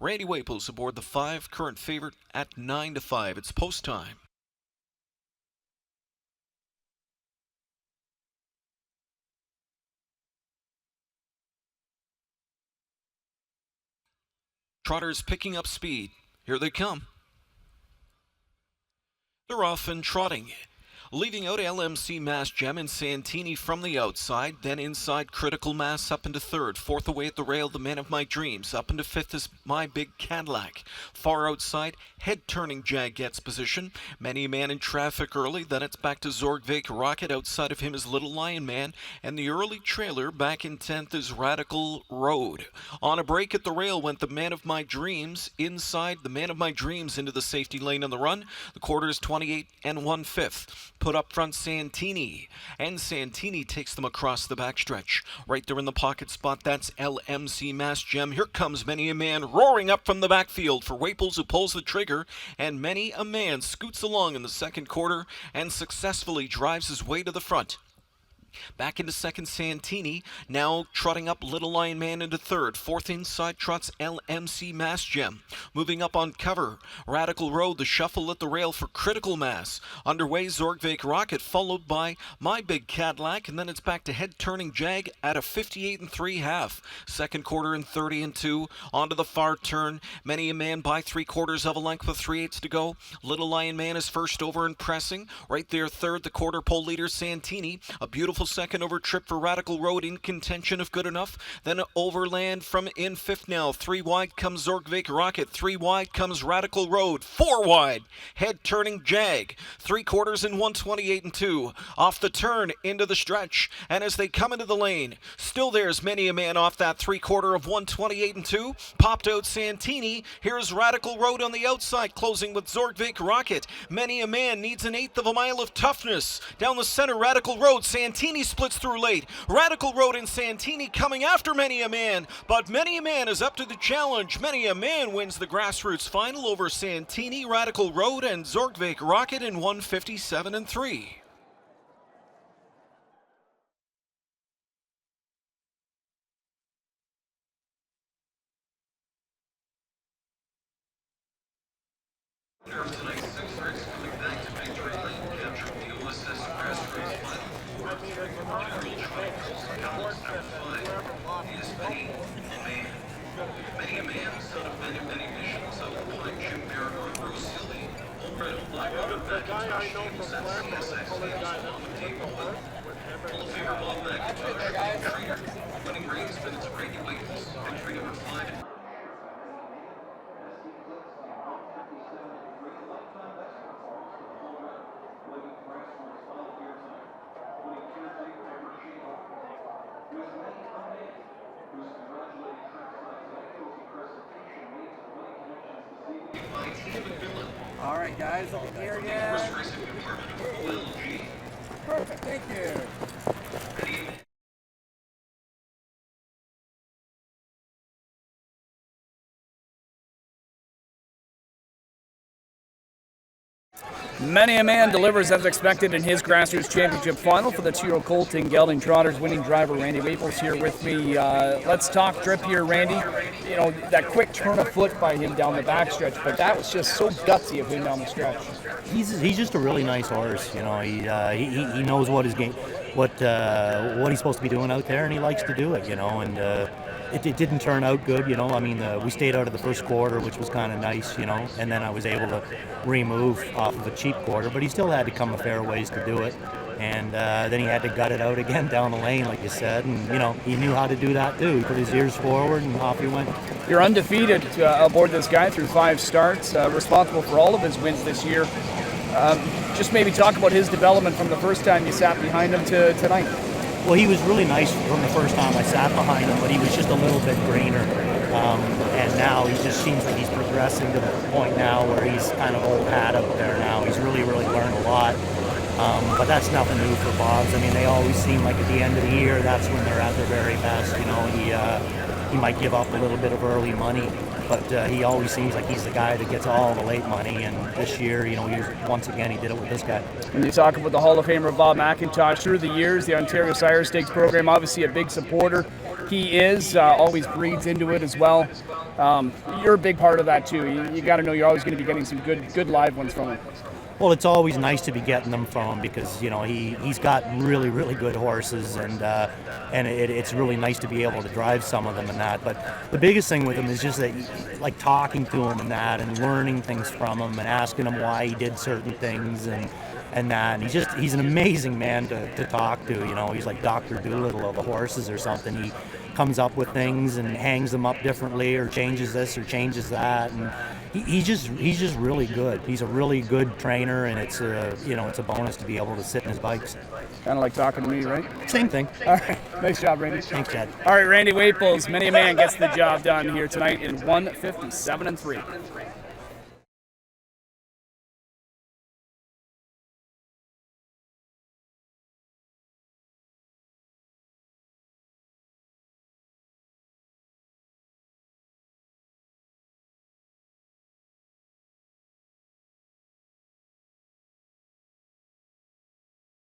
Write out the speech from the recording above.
Randy Waples aboard the 5, current favorite at 9-5. It's post time. Trotters picking up speed. Here they come. They're off and trotting. Leaving out LMC Mass Gem and Santini from the outside, then inside Critical Mass up into third. Fourth away at the rail, the Man of My Dreams. Up into fifth is My Big Cadillac. Far outside, head-turning Jag gets position. Many a Man in traffic early, then it's back to Zorgvik Rocket. Outside of him is Little Lion Man, and the early trailer back in 10th is Radical Road. On a break at the rail went the Man of My Dreams. Inside, the Man of My Dreams into the safety lane on the run. The quarter is 28 and 1/5. Put up front Santini, and Santini takes them across the backstretch. Right there in the pocket spot, that's LMC Mass Gem. Here comes Many a Man roaring up from the backfield for Waples, who pulls the trigger, and Many a Man scoots along in the second quarter and successfully drives his way to the front. Back into second, Santini. Now trotting up Little Lion Man into third. Fourth inside trots LMC Mass Gem. Moving up on cover, Radical Road, the shuffle at the rail for Critical Mass. Underway, Zorgvik Rocket, followed by My Big Cadillac, and then it's back to head-turning Jag at a 58 and 3/2. Second quarter and 30 and 2. Onto the far turn. Many a Man by 3/4 of a length with 3/8 to go. Little Lion Man is first over and pressing. Right there, third, the quarter pole leader Santini. A beautiful second over trip for Radical Road in contention of good enough. Then overland from in fifth now. 3 wide comes Zorgvik Rocket. 3 wide comes Radical Road. 4 wide. Head turning Jag. 3/4 and 128 and 2. Off the turn into the stretch. And as they come into the lane, still there's Many a Man off that 3/4 of 128 and 2. Popped out Santini. Here's Radical Road on the outside, closing with Zorgvik Rocket. Many a Man needs an 1/8 of a mile of toughness. Down the center, Radical Road. Santini splits through late. Radical Road and Santini coming after Many a Man, but Many a Man is up to the challenge. Many a Man wins the grassroots final over Santini, Radical Road, and Zorgvik Rocket in 157 and 3. Tonight's sixth race coming back to victory lane, capturing the OSS grassroots final. Is Many a Man. Many a Man, son of many missions, of the Pine Jim Barrow, Bruce Seeley, Alfredo Black, McIntosh, James at CSX, along with Dave Owen, Hall of Famer Bob McIntosh, Dave Trainer, winning race minutes Randy Waples, victory number 5. All right, guys, over here, yeah. Perfect, thank you. Many a Man delivers as expected in his grassroots championship final for the 2-year-old Colton Gelding Trotters. Winning driver Randy Waples here with me. Let's talk trip here, Randy. You know, that quick turn of foot by him down the backstretch, but that was just so gutsy of him down the stretch. He's just a really nice horse. You know, he knows what his game, what he's supposed to be doing out there, and he likes to do it. You know, and it didn't turn out good. You know, I mean, we stayed out of the first quarter, which was kind of nice. You know, and then I was able to remove off of a cheap quarter, but he still had to come a fair ways to do it. And then he had to gut it out again down the lane, like you said. And, you know, he knew how to do that, too. He put his ears forward, and off he went. You're undefeated aboard this guy through 5 starts, responsible for all of his wins this year. Just maybe talk about his development from the first time you sat behind him to tonight. Well, he was really nice from the first time I sat behind him, but he was just a little bit greener. And now he just seems like he's progressing to the point now where he's kind of old hat out there now. He's really learned a lot. But that's nothing new for Bobs. I mean, they always seem like at the end of the year, that's when they're at their very best. You know, he might give up a little bit of early money, but he always seems like he's the guy that gets all the late money. And this year, you know, once again, he did it with this guy. When you talk about the Hall of Famer Bob McIntosh, through the years, the Ontario Sire Stakes program, obviously a big supporter. he is, always breeds into it as well. You're a big part of that too. You got to know you're always going to be getting some good live ones from him. Well, it's always nice to be getting them from him because he's got really good horses, and it's really nice to be able to drive some of them and that. But the biggest thing with him is just that, like talking to him and that, and learning things from him and asking him why he did certain things and that. And he's an amazing man to talk to. He's like Dr. Doolittle of the horses or something. He comes up with things and hangs them up differently, or changes this or changes that, and he's just really good. He's a really good trainer, and it's a bonus to be able to sit in his bikes. Kind of like talking to me, right? Same thing. All right, nice job, Randy. Thanks, Chad. All right, Randy Waples, many a man gets the job done here tonight in 157-3.